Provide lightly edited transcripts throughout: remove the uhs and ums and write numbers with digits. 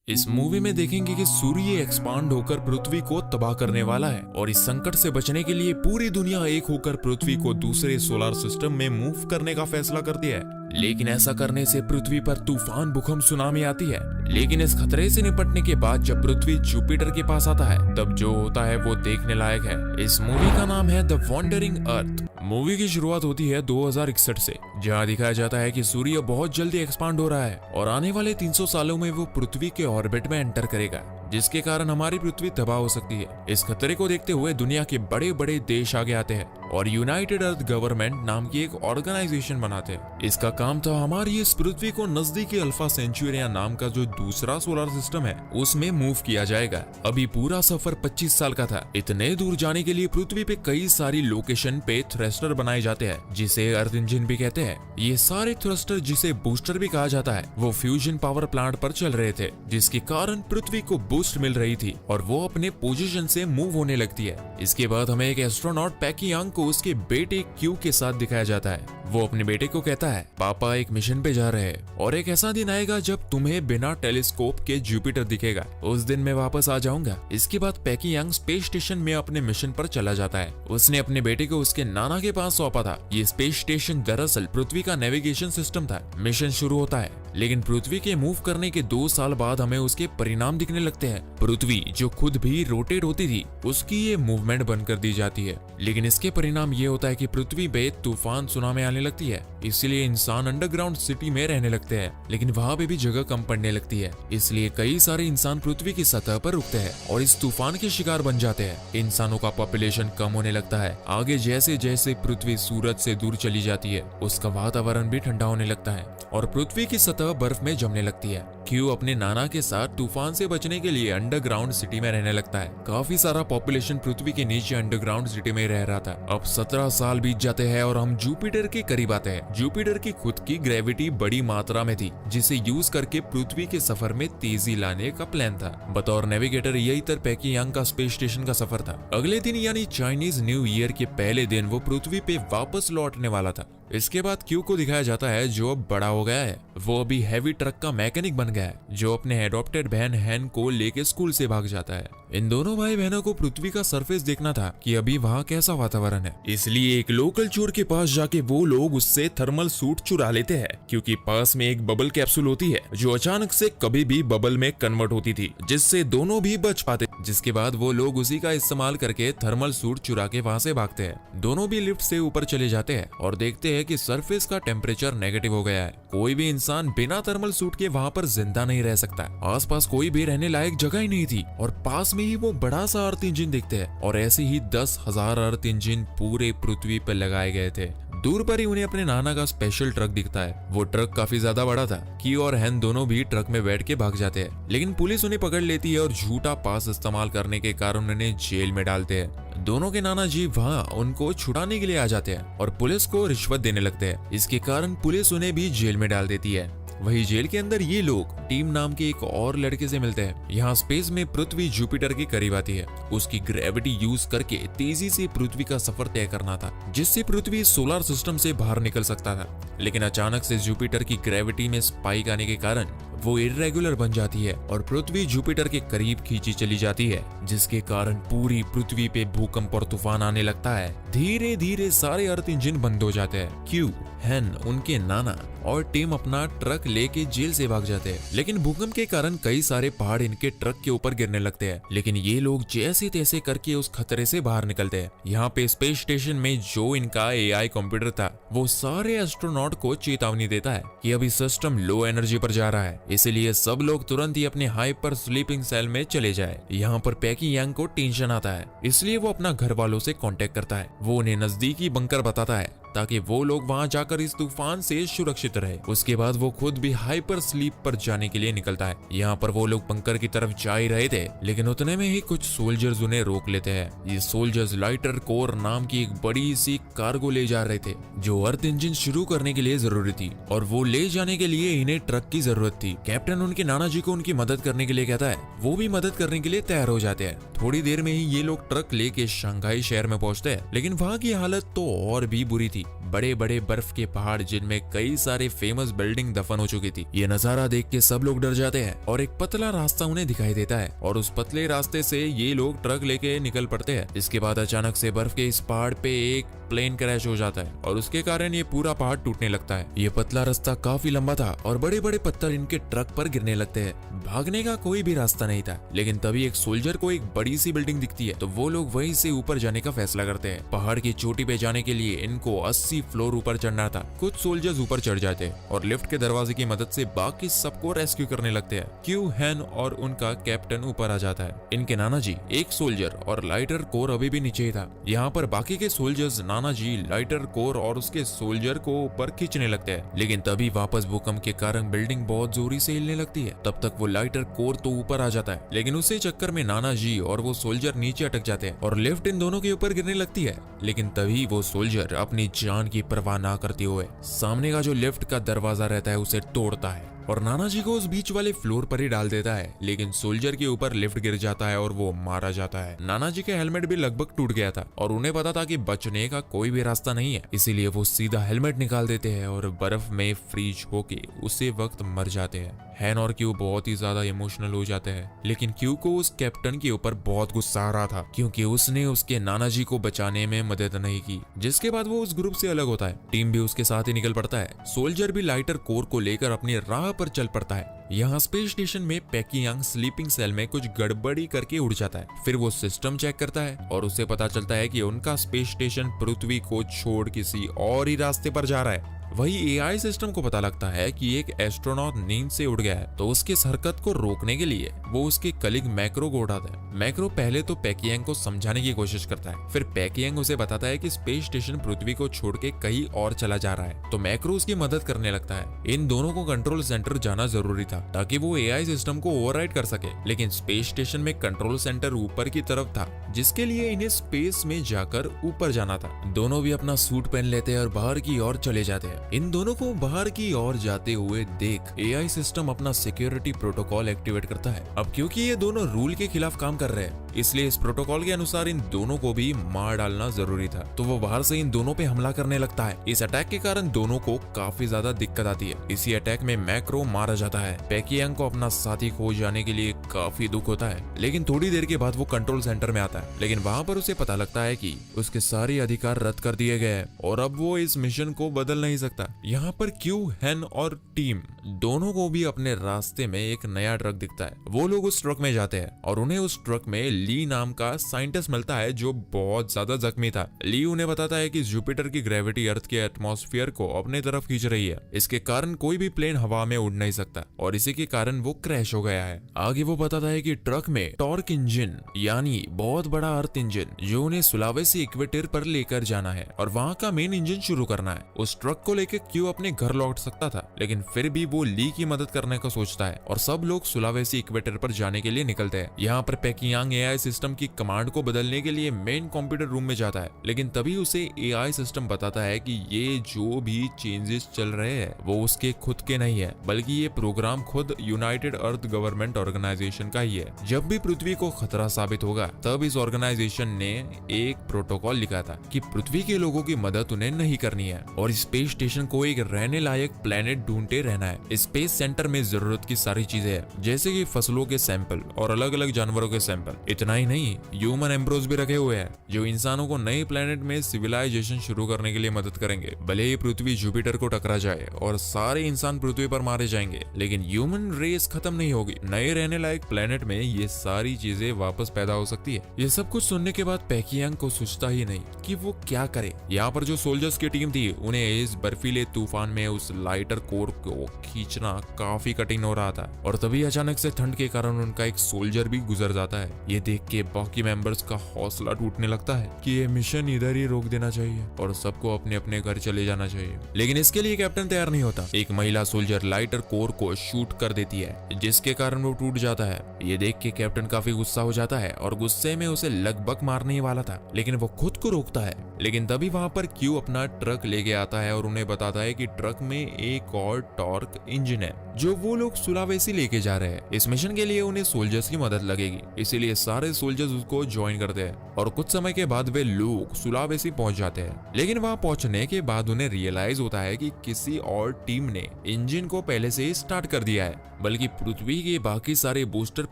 इस मूवी में देखेंगे कि सूर्य एक्सपांड होकर पृथ्वी को तबाह करने वाला है और इस संकट से बचने के लिए पूरी दुनिया एक होकर पृथ्वी को दूसरे सोलर सिस्टम में मूव करने का फैसला करती है। लेकिन ऐसा करने से पृथ्वी पर तूफान, भूकंप, सुनामी आती है। लेकिन इस खतरे से निपटने के बाद जब पृथ्वी जुपिटर के पास आता है तब जो होता है वो देखने लायक है। इस मूवी का नाम है द वॉन्डरिंग अर्थ। मूवी की शुरुआत होती है 2061 से, जहां दिखाया जाता है कि सूर्य बहुत जल्दी एक्सपांड हो रहा है और आने वाले 300 सालों में वो पृथ्वी के ऑर्बिट में एंटर करेगा, जिसके कारण हमारी पृथ्वी तबाह हो सकती है। इस खतरे को देखते हुए दुनिया के बड़े बड़े देश आगे आते हैं और यूनाइटेड अर्थ गवर्नमेंट नाम की एक ऑर्गेनाइजेशन बनाते हैं। इसका काम था हमारी इस पृथ्वी को नजदीकी अल्फा सेंचुरिया नाम का जो दूसरा सोलर सिस्टम है उसमें मूव किया जाएगा। अभी पूरा सफर 25 साल का था। इतने दूर जाने के लिए पृथ्वी पे कई सारी लोकेशन पे थ्रस्टर बनाए जाते हैं, जिसे अर्थ इंजन भी कहते हैं। ये सारे थ्रस्टर, जिसे बूस्टर भी कहा जाता है, वो फ्यूजन पावर प्लांट पर चल रहे थे, जिसके कारण पृथ्वी को बूस्ट मिल रही थी और वो अपने पोजीशन से मूव होने लगती है। इसके बाद हमें एक एस्ट्रोनॉट पैकी यांग को उसके बेटे क्यू के साथ दिखाया जाता है। वो अपने बेटे को कहता है, पापा एक मिशन पे जा रहे हैं और एक ऐसा दिन आएगा जब तुम्हें बिना टेलीस्कोप के जुपिटर दिखेगा। उस दिन मैं वापस आ जाऊंगा। इसके बाद पैकी यांग स्पेस स्टेशन में अपने मिशन पर चला जाता है। उसने अपने बेटे को उसके नाना के पास सौंपा था। ये स्पेस स्टेशन दरअसल पृथ्वी का नेविगेशन सिस्टम था। मिशन शुरू होता है, लेकिन पृथ्वी के मूव करने के 2 साल बाद हमें उसके परिणाम दिखने लगते हैं। पृथ्वी जो खुद भी रोटेट होती थी उसकी ये मूवमेंट बंद कर दी जाती है। लेकिन इसके परिणाम ये होता है कि पृथ्वी पे तूफान, सुनामी आने लगती है। इसलिए इंसान अंडरग्राउंड सिटी में रहने लगते हैं, लेकिन वहाँ पे भी जगह कम पड़ने लगती है। इसलिए कई सारे इंसान पृथ्वी की सतह पर रुकते हैं और इस तूफान के शिकार बन जाते हैं। इंसानों का पॉपुलेशन कम होने लगता है। आगे जैसे जैसे पृथ्वी सूरज से दूर चली जाती है उसका वातावरण भी ठंडा होने लगता है और पृथ्वी की सतह बर्फ में जमने लगती है। क्यू अपने नाना के साथ तूफान से बचने के लिए अंडरग्राउंड सिटी में रहने लगता है। काफी सारा पॉपुलेशन पृथ्वी के नीचे अंडरग्राउंड सिटी में रह रहा था। अब 17 साल बीत जाते हैं और हम जुपिटर के करीब आते हैं। जुपिटर की खुद की ग्रेविटी बड़ी मात्रा में थी, जिसे यूज करके पृथ्वी के सफर में तेजी लाने का प्लान था। बतौर नेविगेटर यही तर पैकी यांग का स्पेस स्टेशन का सफर था। अगले दिन यानी चाइनीज न्यू ईयर के पहले दिन वो पृथ्वी पे वापस लौटने वाला था। इसके बाद क्यू को दिखाया जाता है जो अब बड़ा हो गया है। वो अभी हैवी ट्रक का मैकेनिक बन गया है, जो अपने एडॉप्टेड बहन हैन को लेके स्कूल से भाग जाता है। इन दोनों भाई बहनों को पृथ्वी का सरफेस देखना था कि अभी वहाँ कैसा वातावरण है। इसलिए एक लोकल चोर के पास जाके वो लोग उससे थर्मल सूट चुरा लेते हैं, क्योंकि पास में एक बबल कैप्सूल होती है जो अचानक से कभी भी बबल में कन्वर्ट होती थी, जिससे दोनों भी बच पाते। जिसके बाद वो लोग उसी का इस्तेमाल करके थर्मल सूट चुरा के वहाँ से भागते हैं। दोनों भी लिफ्ट से ऊपर चले जाते हैं और देखते हैं कि सरफेस का टेम्परेचर नेगेटिव हो गया है। कोई भी इंसान बिना थर्मल सूट के वहाँ पर जिंदा नहीं रह सकता। आसपास कोई भी रहने लायक जगह ही नहीं थी और पास में ही वो बड़ा सा अर्थ इंजन दिखते हैं और ऐसे ही 10,000 अर्थ इंजन पूरे पृथ्वी पर लगाए गए थे। दूर पर ही उन्हें अपने नाना का स्पेशल ट्रक दिखता है। वो ट्रक काफी ज्यादा बड़ा था। की और हैन दोनों भी ट्रक में बैठ के भाग जाते हैं, लेकिन पुलिस उन्हें पकड़ लेती है और झूठा पास इस्तेमाल करने के कारण उन्हें जेल में डालते हैं। दोनों के नाना जी वहाँ उनको छुड़ाने के लिए आ जाते हैं और पुलिस को रिश्वत देने लगते हैं। इसके कारण पुलिस उन्हें भी जेल में डाल देती है। वही जेल के अंदर ये लोग टीम नाम के एक और लड़के से मिलते हैं। यहाँ स्पेस में पृथ्वी जुपिटर के करीब आती है। उसकी ग्रेविटी यूज करके तेजी से पृथ्वी का सफर तय करना था, जिससे पृथ्वी सोलर सिस्टम से बाहर निकल सकता था। लेकिन अचानक से जुपिटर की ग्रेविटी में स्पाइक आने के कारण वो इर्रेगुलर बन जाती है और पृथ्वी जुपिटर के करीब खींची चली जाती है, जिसके कारण पूरी पृथ्वी पे भूकंप और तूफान आने लगता है। धीरे धीरे सारे अर्थ इंजन बंद हो जाते हैं। क्यू, हैन, उनके नाना और टीम अपना ट्रक लेके जेल से भाग जाते हैं। लेकिन भूकंप के कारण कई सारे पहाड़ इनके ट्रक के ऊपर गिरने लगते हैं। लेकिन ये लोग जैसे तैसे करके उस खतरे से बाहर निकलते हैं। यहाँ पे स्पेस स्टेशन में जो इनका एआई कंप्यूटर था वो सारे एस्ट्रोनॉट को चेतावनी देता है कि अभी सिस्टम लो एनर्जी पर जा रहा है, इसलिए सब लोग तुरंत ही अपने हाइपर स्लीपिंग सेल में चले जाए। यहाँ पर पैकी यांग को टेंशन आता है, इसलिए वो अपना घर वालों से कांटेक्ट करता है। वो उन्हें नजदीकी बंकर बताता है ताकि वो लोग वहां जाकर इस तूफान से सुरक्षित रहे। उसके बाद वो खुद भी हाइपर स्लीप पर जाने के लिए निकलता है। यहाँ पर वो लोग बंकर की तरफ जा ही रहे थे, लेकिन उतने में ही कुछ सोल्जर्स उन्हें रोक लेते हैं। ये सोल्जर्स लाइटर कोर नाम की एक बड़ी सी कार्गो ले जा रहे थे, जो अर्थ इंजन शुरू करने के लिए जरूरी थी और वो ले जाने के लिए इन्हें ट्रक की जरूरत थी। कैप्टन उनके नाना जी को उनकी मदद करने के लिए कहता है। वो भी मदद करने के लिए तैयार हो जाते हैं। थोड़ी देर में ही ये लोग ट्रक लेके शंघाई शहर में पहुंचते हैं, लेकिन वहाँ की हालत तो और भी बुरी थी। बड़े बड़े बर्फ के पहाड़ जिनमें कई सारे फेमस बिल्डिंग दफन हो चुकी थी। ये नजारा देख के सब लोग डर जाते हैं और एक पतला रास्ता उन्हें दिखाई देता है और उस पतले रास्ते से ये लोग ट्रक लेके निकल पड़ते हैं। इसके बाद अचानक से बर्फ के इस पहाड़ पे एक प्लेन क्रैश हो जाता है और उसके कारण ये पूरा पहाड़ टूटने लगता है। ये पतला रास्ता काफी लंबा था और बड़े बड़े पत्थर इनके ट्रक पर गिरने लगते हैं। भागने का कोई भी रास्ता नहीं था, लेकिन तभी एक सोल्जर को एक बड़ी सी बिल्डिंग दिखती है तो वो लोग वहीं से ऊपर जाने का फैसला करते हैं। पहाड़ की चोटी पे जाने के लिए इनको 80 फ्लोर ऊपर चढ़ना था। कुछ सोल्जर्स ऊपर चढ़ जाते हैं और लिफ्ट के दरवाजे की मदद से बाकी सबको रेस्क्यू करने लगते हैं। क्यू, हैन और उनका कैप्टन ऊपर आ जाता है। इनके नाना जी, एक सोल्जर और लाइटर कोर अभी भी नीचे ही था। यहाँ पर बाकी के सोल्जर्स नाना जी, लाइटर कोर और उसके सोल्जर को ऊपर खींचने लगते हैं, लेकिन तभी वापस भूकंप के कारण बिल्डिंग बहुत जोरी से हिलने लगती है। तब तक वो लाइटर कोर तो ऊपर आ जाता है, लेकिन उसी चक्कर में नाना जी और वो सोल्जर नीचे अटक जाते हैं और लिफ्ट इन दोनों के ऊपर गिरने लगती है। लेकिन तभी वो सोल्जर अपनी जान की परवाह ना करते हुए सामने का जो लिफ्ट का दरवाजा रहता है उसे तोड़ता है और नाना जी को उस बीच वाले फ्लोर पर ही डाल देता है। लेकिन सोल्जर के ऊपर लिफ्ट गिर जाता है और वो मारा जाता है। नाना जी के हेलमेट भी लगभग टूट गया था और उन्हें पता था कि बचने का कोई भी रास्ता नहीं है, इसीलिए वो सीधा हेलमेट निकाल देते हैं और बर्फ में फ्रीज होके उसी वक्त मर जाते हैं। हैन और क्यू बहुत ही ज्यादा इमोशनल हो जाते हैं, लेकिन क्यू को उस कैप्टन के ऊपर बहुत गुस्सा आ रहा था क्योंकि उसने उसके नाना जी को बचाने में मदद नहीं की। जिसके बाद वो उस ग्रुप से अलग होता है। टीम भी उसके साथ ही निकल पड़ता है। सोल्जर भी लाइटर कोर को लेकर अपनी राह पर चल पड़ता है। यहाँ स्पेस स्टेशन में पैकियांग स्लीपिंग सेल में कुछ गड़बड़ी करके उड़ जाता है। फिर वो सिस्टम चेक करता है और उसे पता चलता है कि उनका स्पेस स्टेशन पृथ्वी को छोड़ किसी और ही रास्ते पर जा रहा है। वही एआई सिस्टम को पता लगता है कि एक एस्ट्रोनॉट नींद से उड़ गया है, तो उसकी इस हरकत को रोकने के लिए वो उसके कलीग मैक्रो को उठाता है। मैक्रो पहले तो पैकियांग को समझाने की कोशिश करता है, फिर पैकियांग उसे बताता है कि स्पेस स्टेशन पृथ्वी को छोड़ के कहीं और चला जा रहा है, तो मैक्रो उसकी मदद करने लगता है। इन दोनों को कंट्रोल सेंटर जाना जरूरी था ताकि वो एआई सिस्टम को ओवरराइड कर सके, लेकिन स्पेस स्टेशन में कंट्रोल सेंटर ऊपर की तरफ था, जिसके लिए इन्हें स्पेस में जाकर ऊपर जाना था। दोनों भी अपना सूट पहन लेते हैं और बाहर की ओर चले जाते हैं। इन दोनों को बाहर की ओर जाते हुए देख एआई सिस्टम अपना सिक्योरिटी प्रोटोकॉल एक्टिवेट करता है। अब क्योंकि ये दोनों रूल के खिलाफ काम कर रहे हैं, इसलिए इस प्रोटोकॉल के अनुसार इन दोनों को भी मार डालना जरूरी था, तो वो बाहर से इन दोनों पे हमला करने लगता है। इस अटैक के कारण दोनों को काफी ज्यादा दिक्कत आती है। इसी अटैक में मैक्रो मारा जाता है। पैकियांग को अपना साथी खो जाने के लिए काफी दुख होता है, लेकिन थोड़ी देर के बाद वो कंट्रोल सेंटर में आता है, लेकिन वहां पर उसे पता लगता है कि उसके सारे अधिकार रद्द कर दिए गए हैं और अब वो इस मिशन को बदल नहीं सकता। यहाँ पर क्यू, हैन और टीम दोनों को भी अपने रास्ते में एक नया ट्रक दिखता है। वो लोग उस ट्रक में जाते हैं और उन्हें उस ट्रक में ली नाम का साइंटिस्ट मिलता है जो बहुत ज्यादा जख्मी था। ली उन्हें बताता है कि जुपिटर की ग्रेविटी अर्थ के एटमॉस्फेयर को अपने तरफ खींच रही है, इसके कारण कोई भी प्लेन हवा में उड़ नहीं सकता और इसी के कारण वो क्रैश हो गया है। आगे वो बताता है कि ट्रक में टॉर्क इंजन यानी बहुत बड़ा अर्थ इंजन जो उन्हें सुलावेसी इक्वेटर पर लेकर जाना है और वहाँ का मेन इंजन शुरू करना है। उस ट्रक को लेकर क्यू अपने घर लौट सकता था, लेकिन फिर भी वो ली की मदद करने का सोचता है और सब लोग सुलावेसी इक्वेटर पर जाने के लिए निकलते हैं। यहाँ पर पैकियांग एआई सिस्टम की कमांड को बदलने के लिए मेन कंप्यूटर रूम में जाता है, लेकिन तभी उसे एआई सिस्टम बताता है कि ये जो भी चेंजेस चल रहे हैं वो उसके खुद के नहीं है, बल्कि ये प्रोग्राम खुद यूनाइटेड अर्थ गवर्नमेंट ऑर्गेनाइजेशन का ही है। जब भी पृथ्वी को खतरा साबित होगा तब इस ऑर्गेनाइजेशन ने एक प्रोटोकॉल लिखा था कि पृथ्वी के लोगों की मदद उन्हें नहीं करनी है और स्पेस स्टेशन को एक रहने लायक प्लेनेट ढूंढते रहना है। स्पेस सेंटर में जरूरत की सारी चीजें हैं, जैसे कि फसलों के सैंपल और अलग अलग जानवरों के सैंपल। इतना ही नहीं, ह्यूमन एम्ब्रोस भी रखे हुए हैं जो इंसानों को नए प्लेनेट में सिविलाइजेशन शुरू करने के लिए मदद करेंगे। भले ही पृथ्वी जुपिटर को टकरा जाए और सारे इंसान पृथ्वी पर मारे जाएंगे, लेकिन ह्यूमन रेस खत्म नहीं होगी। नए रहने लायक प्लेनेट में ये सारी चीजें वापस पैदा हो सकती है। ये सब कुछ सुनने के बाद पैकियांग को सोचता ही नहीं कि वो क्या करे। यहाँ पर जो सोल्जर्स की टीम थी उन्हें इस बर्फीले तूफान में उस लाइटर कोर को खींचना काफी कठिन हो रहा था और तभी अचानक से ठंड के कारण उनका एक सोल्जर भी गुजर जाता है। ये देख के बाकी मेंबर्स का हौसला टूटने लगता है कि ये मिशन इधर ही रोक देना चाहिए और सबको अपने अपने घर चले जाना चाहिए, लेकिन इसके लिए कैप्टन तैयार नहीं होता। एक महिला सोल्जर लाइटर कोर को शूट कर देती है जिसके कारण वो टूट जाता है। ये देख के कैप्टन काफी गुस्सा हो जाता है और गुस्से में उसे लगभग मारने ही वाला था, लेकिन वो खुद को रोकता है। लेकिन तभी वहां पर क्यू अपना ट्रक लेके आता है और उन्हें बताता है कि ट्रक में एक और टॉर्क इंजन है जो वो लोग सुलावेसी लेके जा रहे हैं। इस मिशन के लिए उन्हें सोल्जर्स की मदद लगेगी, इसीलिए सारे सोल्जर्स उसको ज्वाइन करते हैं और कुछ समय के बाद वे लोग सुलावेसी पहुंच जाते हैं। लेकिन वहां पहुंचने के बाद उन्हें रियलाइज होता है कि किसी और टीम ने इंजन को पहले से ही स्टार्ट कर दिया है, बल्कि पृथ्वी के बाकी सारे बूस्टर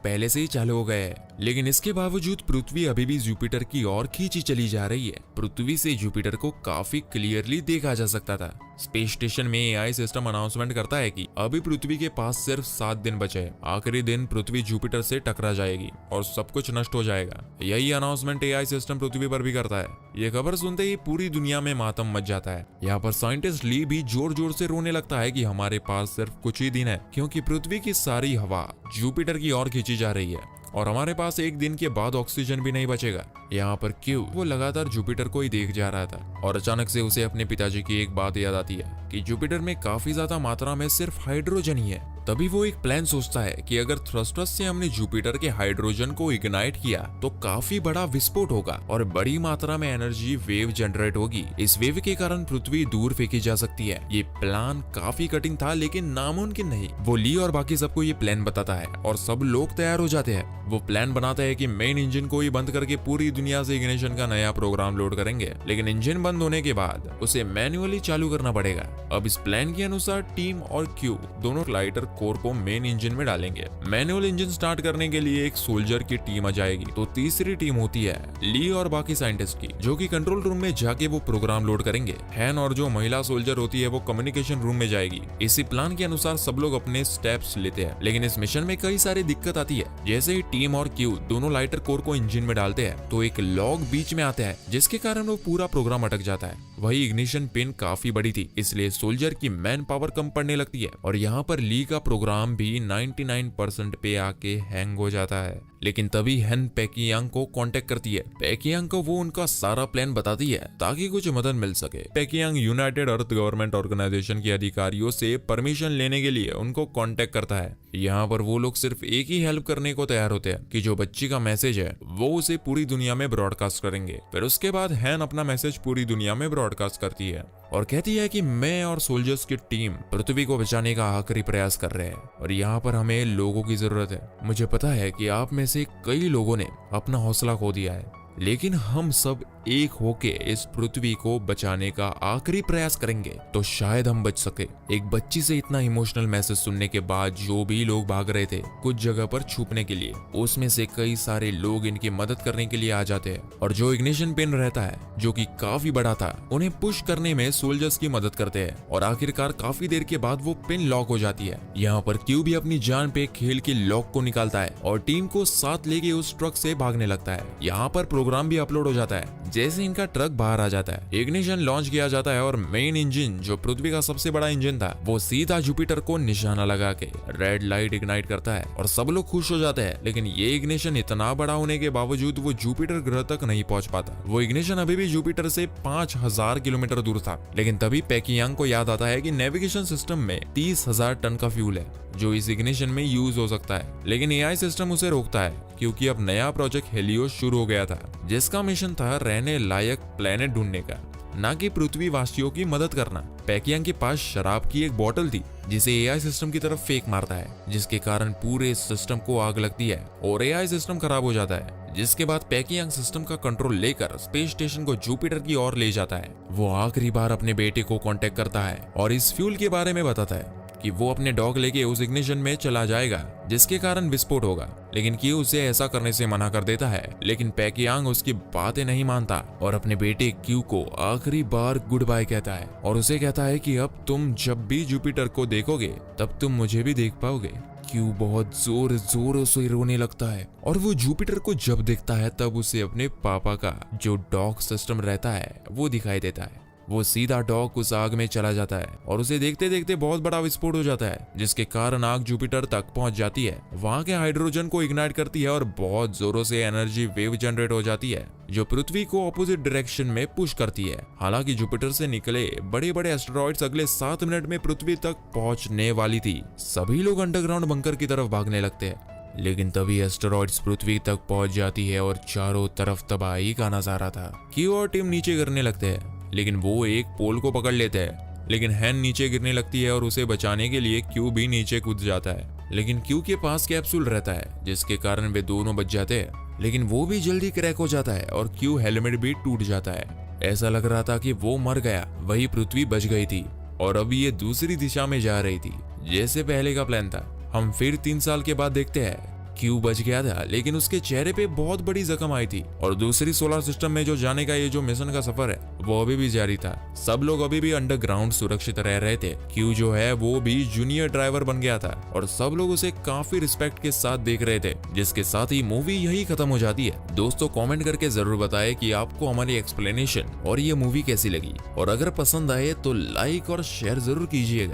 पहले से ही चालू हो गए हैं। लेकिन इसके बावजूद पृथ्वी अभी भी जुपिटर की ओर खींची चली जा रही है। पृथ्वी से जुपिटर को काफी क्लियरली देखा जा सकता था। स्पेस स्टेशन में एआई सिस्टम अनाउंसमेंट करता है कि अभी पृथ्वी के पास सिर्फ 7 दिन बचे हैं। आखिरी दिन पृथ्वी जुपिटर से टकरा जाएगी और सब कुछ नष्ट हो जाएगा। यही अनाउंसमेंट एआई सिस्टम पृथ्वी पर भी करता है। ये खबर सुनते ही पूरी दुनिया में मातम मच जाता है। यहाँ पर साइंटिस्ट ली भी जोर जोर से रोने लगता है कि हमारे पास सिर्फ कुछ ही दिन है, क्योंकि पृथ्वी की सारी हवा जुपिटर की ओर खींची जा रही है और हमारे पास एक दिन के बाद ऑक्सीजन भी नहीं बचेगा। यहाँ पर क्यों वो लगातार जुपिटर को ही देख जा रहा था और अचानक से उसे अपने पिताजी की एक बात याद आती है कि जुपिटर में काफी ज्यादा मात्रा में सिर्फ हाइड्रोजन ही है। तभी वो एक प्लान सोचता है कि अगर थ्रस्टर्स से हमने जुपिटर के हाइड्रोजन को इग्नाइट किया तो काफी बड़ा विस्फोट होगा और बड़ी मात्रा में एनर्जी वेव जनरेट होगी। इस वेव के कारण पृथ्वी दूर फेंकी जा सकती है। ये प्लान काफी कठिन था लेकिन नामुमकिन नहीं। वो ली और बाकी सबको ये प्लान बताता है और सब लोग तैयार हो जाते हैं। वो प्लान बनाता है कि मेन इंजन को ही बंद करके पूरी दुनिया से इग्निशन का नया प्रोग्राम लोड करेंगे, लेकिन इंजन बंद होने के बाद उसे मैन्युअली चालू करना पड़ेगा। अब इस प्लान के अनुसार टीम और क्यू दोनों लाइटर कोर को मेन इंजन में डालेंगे। मैनुअल इंजन स्टार्ट करने के लिए एक सोल्जर की टीम आ जाएगी, तो तीसरी टीम होती है ली और बाकी साइंटिस्ट की, जो कि कंट्रोल रूम में जाके वो प्रोग्राम लोड करेंगे। हैन और जो महिला सोल्जर होती है वो कम्युनिकेशन रूम में जाएगी। इसी प्लान के अनुसार सब लोग अपने स्टेप्स लेते हैं, लेकिन इस मिशन में कई सारी दिक्कत आती है। जैसे ही टीम और क्यू दोनों लाइटर कोर को इंजन में डालते हैं तो एक लॉग बीच में आता है, जिसके कारण वो पूरा प्रोग्राम अटक जाता है। वही इग्निशन पिन काफी बड़ी थी, इसलिए सोल्जर की मैन पावर कम पड़ने लगती है और यहाँ पर ली का प्रोग्राम भी 99% पे आके हैंग हो जाता है। लेकिन तभी हैन पेकियांग को कांटेक्ट करती है। पेकियांग को वो उनका सारा प्लान बताती है ताकि कुछ मदद मिल सके। पेकियांग यूनाइटेड अर्थ गवर्नमेंट ऑर्गेनाइजेशन के अधिकारियों से परमिशन लेने के लिए उनको कांटेक्ट करता है। यहाँ पर वो लोग सिर्फ एक ही हेल्प करने को तैयार होते हैं कि जो बच्ची का मैसेज है वो उसे पूरी दुनिया में ब्रॉडकास्ट करेंगे। फिर उसके बाद हैन अपना मैसेज पूरी दुनिया में ब्रॉडकास्ट करती है और कहती है कि मैं और सोल्जर्स की टीम पृथ्वी को बचाने का आखिरी प्रयास कर रहे हैं और यहाँ पर हमें लोगों की जरूरत है। मुझे पता है कि आप में से कई लोगों ने अपना हौसला खो दिया है, लेकिन हम सब एक होके इस पृथ्वी को बचाने का आखिरी प्रयास करेंगे तो शायद हम बच सके। एक बच्ची से इतना इमोशनल मैसेज सुनने के बाद जो भी लोग भाग रहे थे कुछ जगह पर छुपने के लिए, उसमें से कई सारे लोग इनकी मदद करने के लिए आ जाते हैं और जो इग्निशन पिन रहता है जो कि काफी बड़ा था उन्हें पुश करने में सोल्जर्स की मदद करते हैं और आखिरकार काफी देर के बाद वो पिन लॉक हो जाती है। यहाँ पर क्यू भी अपनी जान पे खेल के लॉक को निकालता है और टीम को साथ लेके उस ट्रक से भागने लगता है। यहाँ पर प्रोग्राम भी अपलोड हो जाता है। जैसे इनका ट्रक बाहर आ जाता है, इग्निशन लॉन्च किया जाता है और मेन इंजन जो पृथ्वी का सबसे बड़ा इंजन था वो सीधा जुपिटर को निशाना लगा के रेड लाइट इग्नाइट करता है और सब लोग खुश हो जाते हैं। लेकिन ये इग्निशन इतना बड़ा होने के बावजूद वो जुपिटर ग्रह तक नहीं पहुंच पाता। वो इग्निशन अभी भी जुपिटर से 5000 किलोमीटर दूर था। लेकिन तभी पेकियांग को याद आता है कि नेविगेशन सिस्टम में 30,000 टन का फ्यूल है जो इस इग्निशन में यूज हो सकता है, लेकिन एआई सिस्टम उसे रोकता है क्योंकि अब नया प्रोजेक्ट हेलियोस शुरू हो गया था, जिसका मिशन था रहने लायक प्लेनेट ढूंढने का, ना कि पृथ्वी वासियों की मदद करना। पेकियांग के पास शराब की एक बोतल थी जिसे एआई सिस्टम की तरफ फेंक मारता है, जिसके कारण पूरे सिस्टम को आग लगती है और एआई सिस्टम खराब हो जाता है। जिसके बाद पेकियांग सिस्टम का कंट्रोल लेकर स्पेस स्टेशन को जुपिटर की ओर ले जाता है। वो आखिरी बार अपने बेटे को कांटेक्ट करता है और इस फ्यूल के बारे में बताता है कि वो अपने डॉग लेके उस इग्निशन में चला जाएगा जिसके कारण विस्फोट होगा, लेकिन क्यू उसे ऐसा करने से मना कर देता है। लेकिन पेकियांग उसकी बातें नहीं मानता और अपने बेटे क्यू को आखिरी बार गुड बाय कहता है और उसे कहता है कि अब तुम जब भी जुपिटर को देखोगे तब तुम मुझे भी देख पाओगे। क्यू बहुत जोर जोरों से रोने लगता है और वो जुपिटर को जब देखता है तब उसे अपने पापा का जो डॉग सिस्टम रहता है वो दिखाई देता है। वो सीधा डॉग उस आग में चला जाता है और उसे देखते देखते बहुत बड़ा विस्फोट हो जाता है, जिसके कारण आग जुपिटर तक पहुंच जाती है। वहां के हाइड्रोजन को इग्नाइट करती है और बहुत जोरों से एनर्जी वेव जनरेट हो जाती है जो पृथ्वी को ऑपोजिट डायरेक्शन में पुश करती है। हालांकि जुपिटर से निकले बड़े बड़े एस्टेरॉइड्स अगले 7 मिनट में पृथ्वी तक पहुंचने वाली थी। सभी लोग अंडरग्राउंड बंकर की तरफ भागने लगते हैं, लेकिन तभी एस्टेरॉइड्स पृथ्वी तक पहुंच जाती है और चारों तरफ तबाही का नजारा था। क्यू और टीम नीचे गिरने लगते हैं, लेकिन वो एक पोल को पकड़ लेते हैं। लेकिन हैन नीचे गिरने लगती है और उसे बचाने के लिए क्यू भी नीचे कूद जाता है, लेकिन क्यू के पास कैप्सूल रहता है जिसके कारण वे दोनों बच जाते हैं। लेकिन वो भी जल्दी क्रैक हो जाता है और क्यू हेलमेट भी टूट जाता है। ऐसा लग रहा था कि वो मर गया, वही पृथ्वी बच गई थी और अब ये दूसरी दिशा में जा रही थी जैसे पहले का प्लान था। हम फिर 3 साल के बाद देखते हैं क्यू बच गया था, लेकिन उसके चेहरे पे बहुत बड़ी जख्म आई थी और दूसरी सोलर सिस्टम में जो जाने का ये जो मिशन का सफर है वो अभी भी जारी था। सब लोग अभी भी अंडरग्राउंड सुरक्षित रह रहे थे। क्यू जो है वो भी जूनियर ड्राइवर बन गया था और सब लोग उसे काफी रिस्पेक्ट के साथ देख रहे थे, जिसके साथ ही मूवी यही खत्म हो जाती है। दोस्तों कमेंट करके जरूर बताएं कि आपको हमारी एक्सप्लेनेशन और ये मूवी कैसी लगी, और अगर पसंद आए तो लाइक और शेयर जरूर कीजिएगा।